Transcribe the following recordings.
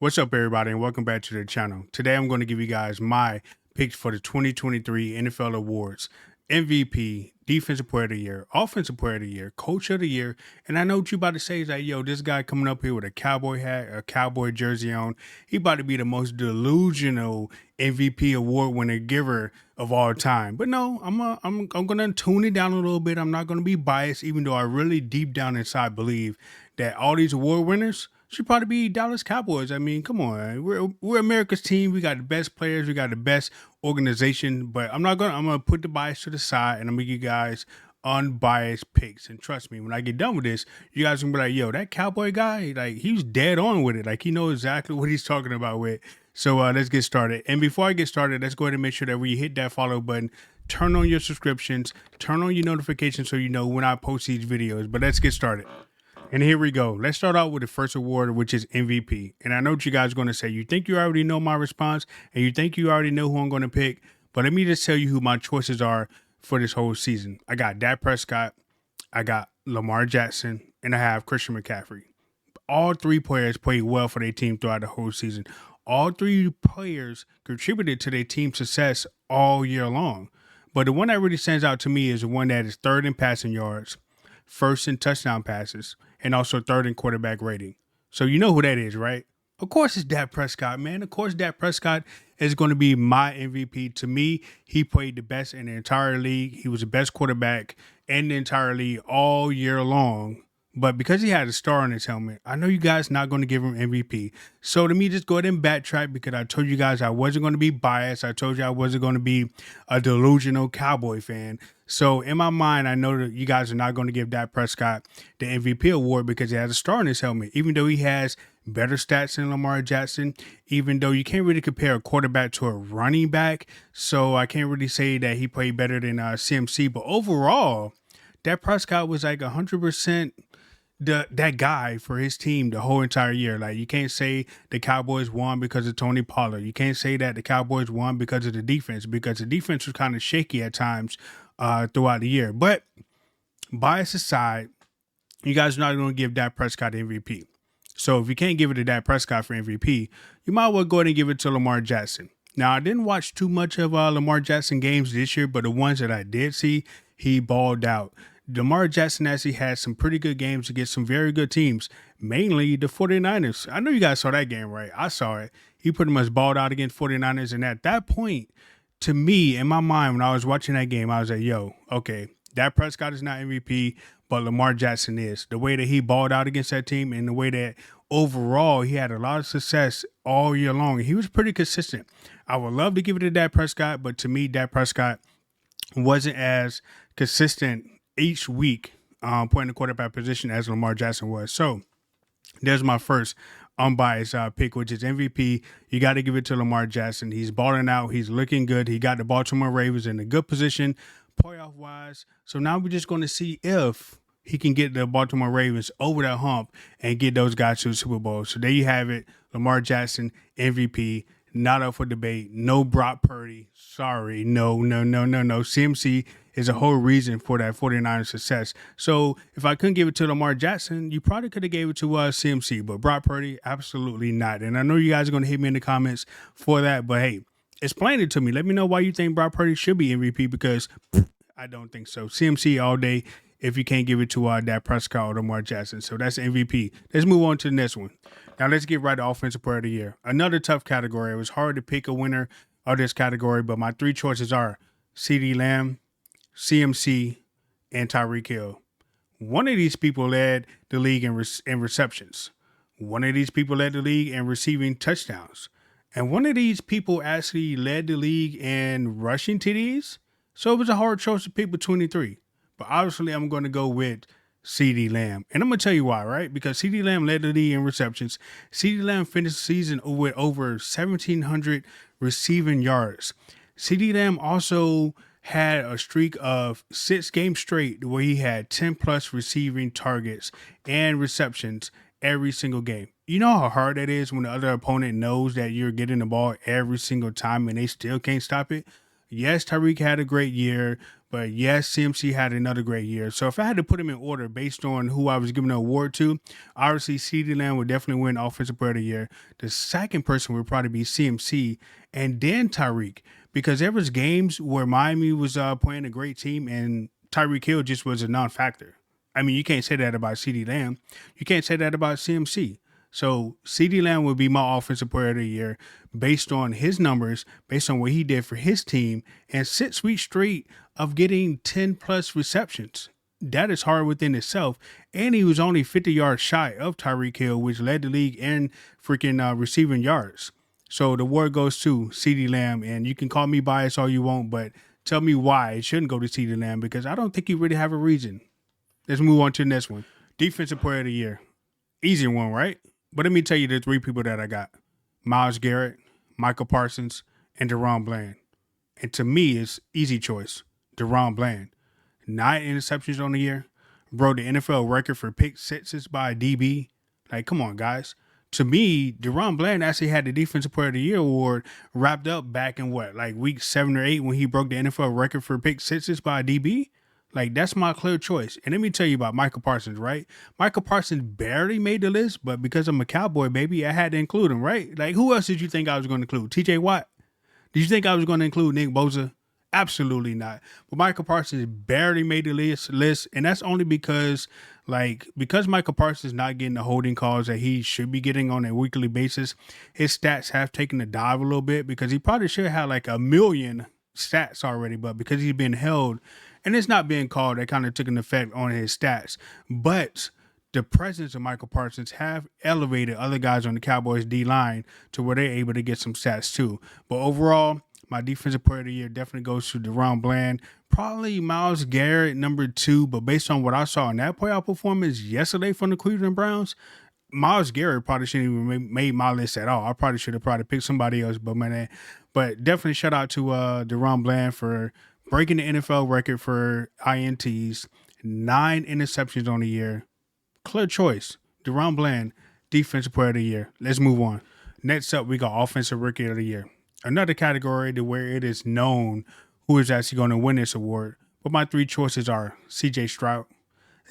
What's up, everybody, and welcome back to the channel. Today, I'm going to give you guys my picks for the 2023 NFL Awards: MVP, Defensive Player of the Year, Offensive Player of the Year, Coach of the Year. And I know what you about to say is like, yo, this guy coming up here with a cowboy hat, a cowboy jersey on, he about to be the most delusional MVP award winner giver of all time. But no, I'm gonna tune it down a little bit. I'm not gonna be biased, even though I really deep down inside believe that all these award winners should probably be Dallas Cowboys. I mean, come on, we're America's team. We got the best players. We got the best organization. But I'm gonna put the bias to the side, and I'm gonna give you guys unbiased picks. And trust me, when I get done with this, you guys gonna be like, yo, that Cowboy guy, like he was dead on with it. Like he knows exactly what he's talking about with. So let's get started. And before I get started, let's go ahead and make sure that when you hit that follow button, turn on your subscriptions, turn on your notifications so you know when I post these videos. But let's get started. And here we go. Let's start out with the first award, which is MVP. And I know what you guys are going to say. You think you already know my response, and you think you already know who I'm going to pick. But let me just tell you who my choices are for this whole season. I got Dak Prescott, I got Lamar Jackson, and I have Christian McCaffrey. All three players played well for their team throughout the whole season. All three players contributed to their team's success all year long. But the one that really stands out to me is the one that is third in passing yards, first in touchdown passes, and also third in quarterback rating. So you know who that is, right? Of course it's Dak Prescott, man. Of course Dak Prescott is going to be my MVP. To me, he played the best in the entire league. He was the best quarterback in the entire league all year long. But because he had a star on his helmet, I know you guys not going to give him MVP. So to me, just go ahead and backtrack because I told you guys I wasn't going to be biased. I told you I wasn't going to be a delusional Cowboy fan. So in my mind, I know that you guys are not going to give Dak Prescott the MVP award because he has a star on his helmet, even though he has better stats than Lamar Jackson, even though you can't really compare a quarterback to a running back. So I can't really say that he played better than CMC. But overall, Dak Prescott was like 100% that guy for his team the whole entire year. Like you can't say the Cowboys won because of Tony Pollard. You can't say that the Cowboys won because of the defense because the defense was kind of shaky at times throughout the year. But bias aside, you guys are not going to give Dak Prescott MVP. So if you can't give it to Dak Prescott for MVP, you might well go ahead and give it to Lamar Jackson. Now, I didn't watch too much of Lamar Jackson games this year, but the ones that I did see, he balled out. Lamar Jackson actually had some pretty good games against some very good teams, mainly the 49ers. I know you guys saw that game, right? I saw it. He pretty much balled out against 49ers. And at that point, to me, in my mind, when I was watching that game, I was like, yo, okay, Dak Prescott is not MVP, but Lamar Jackson is. The way that he balled out against that team and the way that overall he had a lot of success all year long. He was pretty consistent. I would love to give it to Dak Prescott, but to me, Dak Prescott wasn't as consistent each week playing the quarterback position as Lamar Jackson was. So there's my first unbiased pick, which is MVP. You got to give it to Lamar Jackson. He's balling out. He's looking good. He got the Baltimore Ravens in a good position playoff wise. So now we're just going to see if he can get the Baltimore Ravens over that hump and get those guys to the Super Bowl. So there you have it. Lamar Jackson, MVP. Not up for debate. No Brock Purdy. Sorry. No. CMC is a whole reason for that 49ers success. So if I couldn't give it to Lamar Jackson, you probably could have gave it to CMC. But Brock Purdy, absolutely not. And I know you guys are going to hit me in the comments for that. But hey, explain it to me. Let me know why you think Brock Purdy should be MVP because I don't think so. CMC all day if you can't give it to Dak Prescott or Lamar Jackson. So that's MVP. Let's move on to the next one. Now let's get right to Offensive Player of the Year. Another tough category. It was hard to pick a winner of this category, but my three choices are CeeDee Lamb, CMC, and Tyreek Hill. One of these people led the league in receptions. One of these people led the league in receiving touchdowns. And one of these people actually led the league in rushing TDs. So it was a hard choice to pick between the three. But obviously, I'm going to go with CeeDee Lamb. And I'm going to tell you why, right? Because CeeDee Lamb led the league in receptions. CeeDee Lamb finished the season with over 1,700 receiving yards. CeeDee Lamb also had a streak of 6 games straight where he had 10 plus receiving targets and receptions every single game. You know how hard that is when the other opponent knows that you're getting the ball every single time and they still can't stop it? Yes, Tyreek had a great year, but yes, CMC had another great year. So if I had to put him in order based on who I was giving the award to, obviously CeeDee Lamb would definitely win Offensive Player of the Year. The second person would probably be CMC, and then Tyreek, because there was games where Miami was playing a great team and Tyreek Hill just was a non-factor. I mean, you can't say that about CeeDee Lamb. You can't say that about CMC. So CeeDee Lamb would be my Offensive Player of the Year based on his numbers, based on what he did for his team, and 6 weeks straight of getting 10 plus receptions. That is hard within itself. And he was only 50 yards shy of Tyreek Hill, which led the league in freaking receiving yards. So the award goes to CeeDee Lamb, and you can call me biased all you want, but tell me why it shouldn't go to CeeDee Lamb, because I don't think you really have a reason. Let's move on to the next one. Defensive Player of the Year. Easy one, right? But let me tell you the three people that I got. Myles Garrett, Michael Parsons, and DaRon Bland. And to me, it's easy choice. DaRon Bland. 9 interceptions on the year. Broke the NFL record for pick sixes by a DB. Like, come on, guys. To me, DaRon Bland actually had the Defensive Player of the Year award wrapped up back in what, like week 7 or 8 when he broke the NFL record for pick sixes by a DB? Like, that's my clear choice. And let me tell you about Michael Parsons, right? Michael Parsons barely made the list, but because I'm a Cowboy, baby, I had to include him, right? Like, who else did you think I was going to include? TJ Watt? Did you think I was going to include Nick Bosa? Absolutely not. But Michael Parsons barely made the list, and that's only because, because Michael Parsons not getting the holding calls that he should be getting on a weekly basis, his stats have taken a dive a little bit, because he probably should have like a million stats already, but because he's been held and it's not being called, that kind of took an effect on his stats. But the presence of Michael Parsons have elevated other guys on the Cowboys D-line to where they're able to get some stats too. But overall, my Defensive Player of the Year definitely goes to DaRon Bland. Probably Myles Garrett, number 2. But based on what I saw in that playoff performance yesterday from the Cleveland Browns, Myles Garrett probably shouldn't even made my list at all. I probably should have probably picked somebody else. But definitely shout out to DaRon Bland for breaking the NFL record for INTs, 9 interceptions on the year. Clear choice. DaRon Bland, Defensive Player of the Year. Let's move on. Next up, we got Offensive Rookie of the Year. Another category to where it is known who is actually going to win this award. But my 3 choices are CJ Stroud,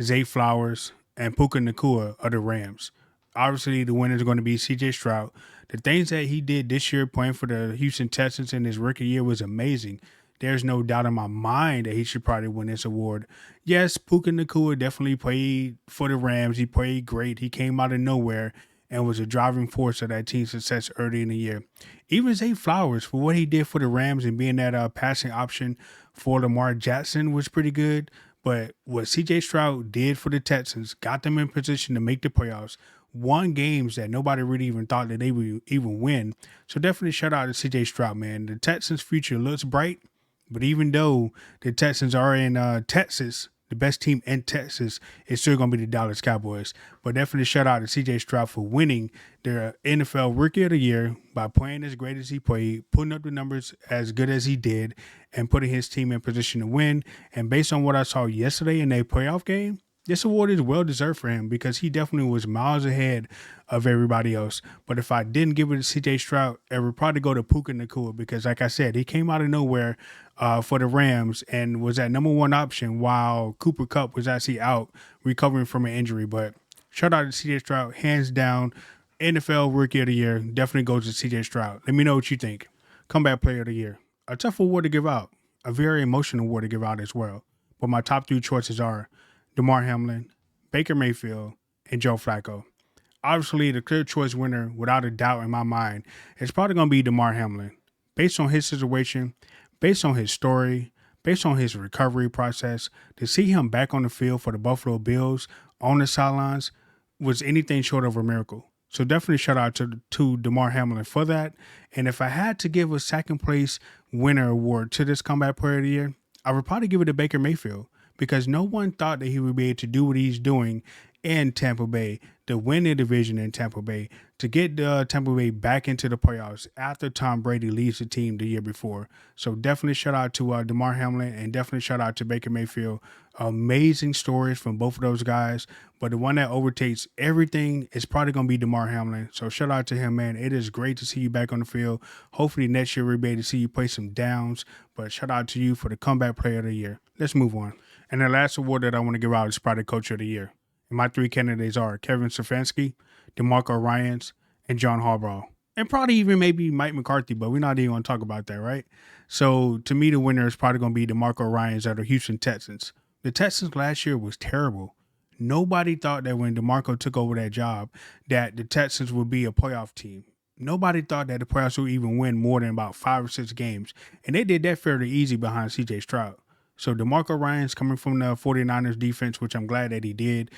Zay Flowers, and Puka Nacua of the Rams. Obviously, the winner is going to be CJ Stroud. The things that he did this year playing for the Houston Texans in his rookie year was amazing. There's no doubt in my mind that he should probably win this award. Yes, Puka Nacua definitely played for the Rams. He played great. He came out of nowhere and was a driving force of that team's success early in the year. Even Zay Flowers, for what he did for the Rams and being that passing option for Lamar Jackson, was pretty good. But what CJ Stroud did for the Texans, got them in position to make the playoffs, won games that nobody really even thought that they would even win. So definitely shout out to CJ Stroud, man. The Texans' future looks bright. But even though the Texans are in Texas, the best team in Texas is still going to be the Dallas Cowboys. But definitely shout out to CJ Stroud for winning their NFL Rookie of the Year by playing as great as he played, putting up the numbers as good as he did, and putting his team in position to win. And based on what I saw yesterday in their playoff game, this award is well deserved for him because he definitely was miles ahead of everybody else. But if I didn't give it to CJ Stroud, it would probably go to Puka Nacua because, like I said, he came out of nowhere for the Rams and was that number 1 option while Cooper Kupp was actually out recovering from an injury. But shout out to CJ Stroud, hands down, NFL Rookie of the Year. Definitely goes to CJ Stroud. Let me know what you think. Comeback Player of the Year. A tough award to give out. A very emotional award to give out as well. But my top 3 choices are Damar Hamlin, Baker Mayfield, and Joe Flacco. Obviously, the clear choice winner, without a doubt in my mind, is probably going to be Damar Hamlin. Based on his situation, based on his story, based on his recovery process, to see him back on the field for the Buffalo Bills on the sidelines was anything short of a miracle. So definitely shout out to Damar Hamlin for that. And if I had to give a second place winner award to this Comeback Player of the Year, I would probably give it to Baker Mayfield, because no one thought that he would be able to do what he's doing in Tampa Bay, to win the division in Tampa Bay, to get Tampa Bay back into the playoffs after Tom Brady leaves the team the year before. So definitely shout out to DeMar Hamlin, and definitely shout out to Baker Mayfield. Amazing stories from both of those guys, but the one that overtakes everything is probably going to be DeMar Hamlin. So shout out to him, man. It is great to see you back on the field. Hopefully next year we'll be able to see you play some downs, but shout out to you for the comeback player of the year. Let's move on. And the last award that I want to give out is probably Coach of the Year. And my three candidates are Kevin Stefanski, DeMarco Ryans, and John Harbaugh. And probably even maybe Mike McCarthy, but we're not even going to talk about that, right? So to me, the winner is probably going to be DeMarco Ryans of the Houston Texans. The Texans last year was terrible. Nobody thought that when DeMarco took over that job that the Texans would be a playoff team. Nobody thought that the playoffs would even win more than about 5 or 6 games. And they did that fairly easy behind C.J. Stroud. So DeMarco Ryans coming from the 49ers defense, which I'm glad that he did,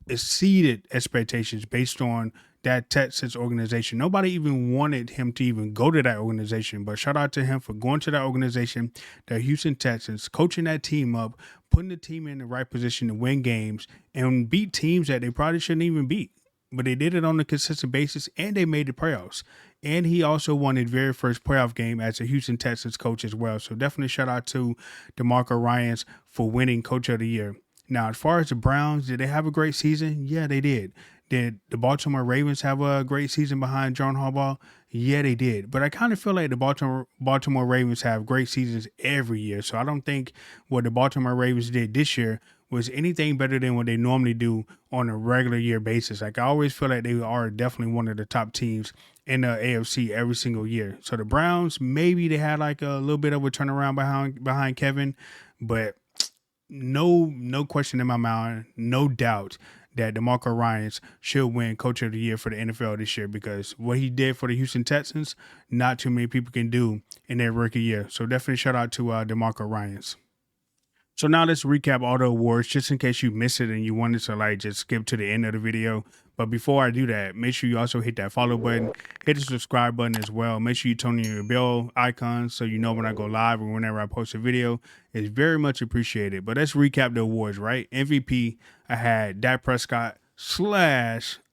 exceeded expectations based on that Texans organization. Nobody even wanted him to even go to that organization, but shout out to him for going to that organization, the Houston Texans, coaching that team up, putting the team in the right position to win games and beat teams that they probably shouldn't even beat. But they did it on a consistent basis, and they made the playoffs. And he also won his very first playoff game as a Houston Texans coach as well. So definitely shout out to DeMarco Ryans for winning Coach of the Year. Now, as far as the Browns, did they have a great season? Yeah, they did. Did the Baltimore Ravens have a great season behind John Harbaugh? Yeah, they did. But I kind of feel like the Baltimore Ravens have great seasons every year. So I don't think what the Baltimore Ravens did this year was anything better than what they normally do on a regular year basis. Like, I always feel like they are definitely one of the top teams in the AFC every single year. So the Browns, maybe they had like a little bit of a turnaround behind Kevin, but no question in my mind, no doubt that DeMarco Ryans should win Coach of the Year for the NFL this year, because what he did for the Houston Texans, not too many people can do in their rookie year. So definitely shout out to DeMarco Ryans. So now let's recap all the awards, just in case you missed it and you wanted to like just skip to the end of the video. But before I do that, make sure you also hit that follow button, hit the subscribe button as well. Make sure you turn on your bell icon so you know when I go live or whenever I post a video. It's very much appreciated. But let's recap the awards, right? MVP, I had Dak Prescott /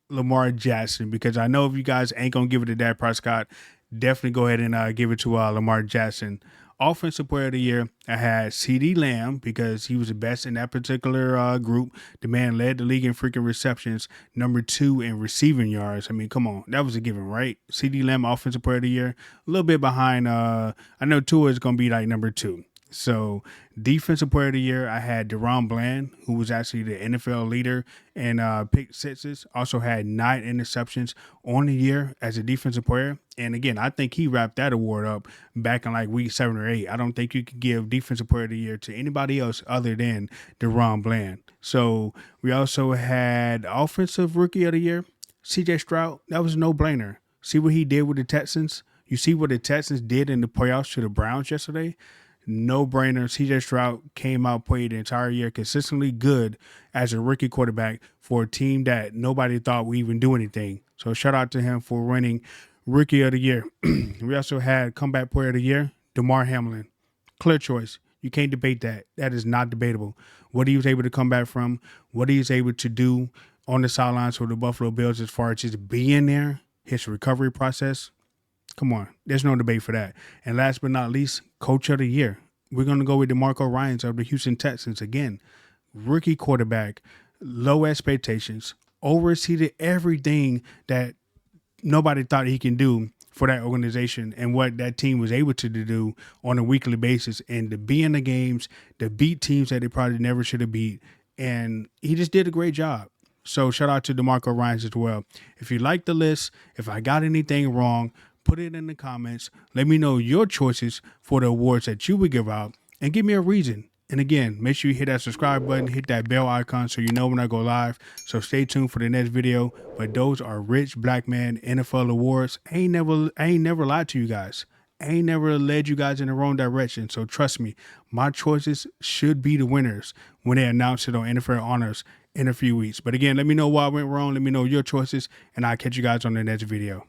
Lamar Jackson, because I know if you guys ain't going to give it to Dak Prescott, definitely go ahead and give it to Lamar Jackson. Offensive Player of the Year, I had CeeDee Lamb because he was the best in that particular group. The man led the league in freaking receptions, number 2 in receiving yards. I mean, come on, that was a given, right? CeeDee Lamb, Offensive Player of the Year, a little bit behind. I know Tua is going to be like number 2. So Defensive Player of the Year, I had Deron Bland, who was actually the NFL leader in pick sixes. Also had 9 interceptions on the year as a defensive player. And again, I think he wrapped that award up back in like week 7 or 8. I don't think you could give Defensive Player of the Year to anybody else other than Deron Bland. So we also had Offensive Rookie of the Year, C.J. Stroud. That was a no-brainer. See what he did with the Texans? You see what the Texans did in the playoffs to the Browns yesterday? No-brainer. CJ Stroud came out, played the entire year consistently good as a rookie quarterback for a team that nobody thought would even do anything. So shout out to him for winning Rookie of the Year. We also had Comeback Player of the Year, DeMar Hamlin. Clear choice. You can't debate that. That is not debatable. What he was able to come back from, what he was able to do on the sidelines for the Buffalo Bills as far as just being there, his recovery process. Come on, there's no debate for that. And last but not least, Coach of the Year. We're going to go with DeMarco Ryans of the Houston Texans again. Rookie quarterback, low expectations, overseeded everything that nobody thought he can do for that organization and what that team was able to do on a weekly basis, and to be in the games, to beat teams that they probably never should have beat. And he just did a great job. So shout out to DeMarco Ryans as well. If you like the list, if I got anything wrong, put it in the comments. Let me know your choices for the awards that you would give out, and give me a reason. And again, make sure you hit that subscribe button, hit that bell icon so you know when I go live. So stay tuned for the next video. But those are Richblkman NFL awards. I ain't never lied to you guys. I ain't never led you guys in the wrong direction. So trust me, my choices should be the winners when they announce it on NFL Honors in a few weeks. But again, let me know why I went wrong. Let me know your choices, and I'll catch you guys on the next video.